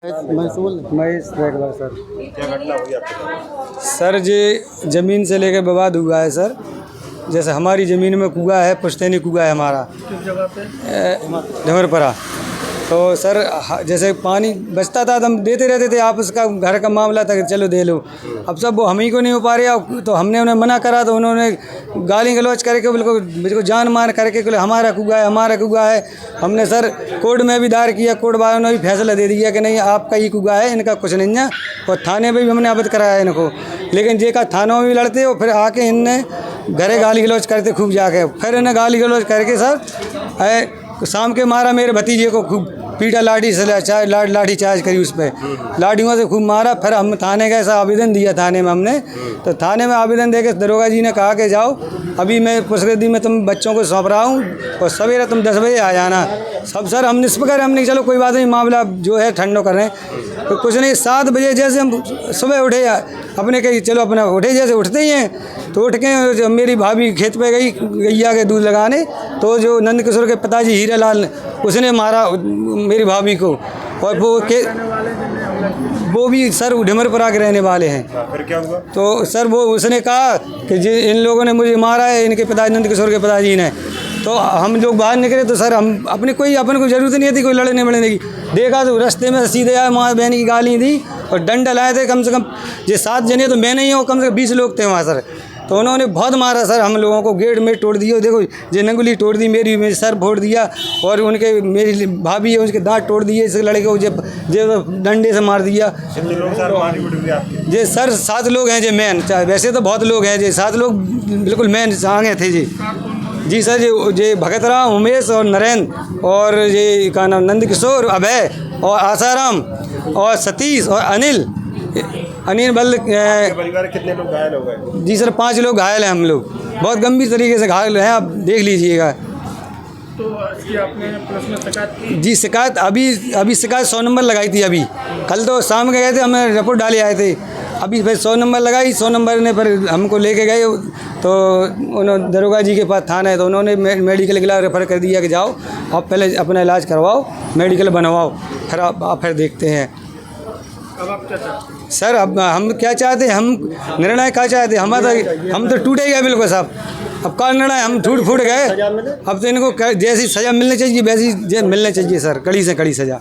Mahesh regular sir. क्या घटना हुई आपके साथ? सर जी ज़मीन से लेकर विवाद हुआ है सर। जैसे हमारी ज़मीन में कुआ है, पुश्तैनी कुआ है हमारा। किस जगह पे? ढमरपरा। तो सर जैसे पानी बचता था तो हम देते रहते थे, आप उसका घर का मामला था कि चलो दे लो। अब सब वो हम ही को नहीं हो पा रहा, तो हमने उन्हें मना करा तो उन्होंने गाली गलौज करके बिल्कुल जान मार करके बोले हमारा कुआ है, हमारा कुआ है। हमने सर कोर्ट में भी दायर किया, कोर्ट वालों ने भी फैसला दे दिया कि नहीं आपका ही कुआ है, इनका कुछ नहीं है। और थाने में भी हमने अवगत कराया इनको, लेकिन जे का थानों में भी लड़ते और फिर आके इनने घरे गाली गलौज करते खूब जाके, फिर इन्हें गाली गलौज करके सर शाम के मारा मेरे भतीजे को खूब पीटा, लाठी से लाठी चार्ज करी उस पर, लाठियों से खूब मारा। फिर हम थाने का ऐसा आवेदन दिया थाने में हमने, तो थाने में आवेदन देके दरोगा जी ने कहा कि जाओ अभी मैं पुष्कृति में तुम बच्चों को सौंप रहा हूँ और सवेरे तुम 10 बजे आ जाना। सब सर हम निष्पक्ष हमने चलो कोई बात नहीं, मामला जो है ठंडो कर रहे हैं। तो कुछ नहीं 7 बजे जैसे हम सुबह उठे अपने कहीं चलो अपना उठे, जैसे उठते ही हैं तो उठ के मेरी भाभी खेत पे गई गैया के दूध लगाने, तो जो नंद किशोर के पिताजी हीरा लाल उसने मारा मेरी भाभी को। और वो भी सर ढमरपुरा के रहने वाले हैं। फिर क्या हुआ? तो सर वो उसने कहा कि इन लोगों ने मुझे मारा है, इनके पिताजी नंद किशोर के पिताजी ने। तो हम लोग बाहर निकले तो सर हम अपन को ज़रूरत नहीं थी कोई लड़ने बड़ने की। देखा तो रास्ते में सीधे आए, माँ बहन की गाली दी और डंडा लाए थे। कम से कम ये 7 जने तो मैं नहीं हूँ, कम से कम 20 लोग थे वहाँ सर। तो उन्होंने बहुत मारा सर हम लोगों को, गेट में तोड़ दिया। देखो ये नंगुली तोड़ दी, मेरी सर फोड़ दिया, और उनके मेरी भाभी है उसके दांत तोड़ दिए। इस लड़के को जे डंडे से मार दिया। कितने लोग सर मारी हुई आपके? जे सर 7 लोग हैं जे मेन, वैसे तो बहुत लोग हैं, जे 7 लोग बिल्कुल मेन आगे थे जी सर। जे भगतराम, उमेश और नरेंद्र और ये का नाम नंद किशोर, अभय और आसाराम और सतीश और अनिल बल। परिवार कितने लोग घायल हो गए? जी सर 5 लोग घायल हैं, हम लोग बहुत गंभीर तरीके से घायल हैं, आप देख लीजिएगा। तो इसकी आपने पुलिस में शिकायत की? जी शिकायत अभी शिकायत 100 नंबर लगाई थी। अभी कल तो शाम के गए थे, हमें रिपोर्ट डाले आए थे। अभी फिर 100 नंबर लगाई, 100 नंबर ने फिर हमको लेके गए तो उन्होंने दरोगा जी के पास थाना है, तो उन्होंने मेडिकल के लिए रेफ़र कर दिया कि जाओ आप पहले अपना इलाज करवाओ, मेडिकल बनवाओ, फिर आप फिर देखते हैं। अब आप क्या चाहते हैं? सर अब हम क्या चाहते हैं, हम निर्णय क्या चाहते हैं, हम तो टूटे गए बिल्कुल साहब। अब का निर्णय, हम टूट फूट गए। अब तो इनको जैसी सज़ा मिलनी चाहिए वैसी मिलनी चाहिए सर, कड़ी से कड़ी सज़ा।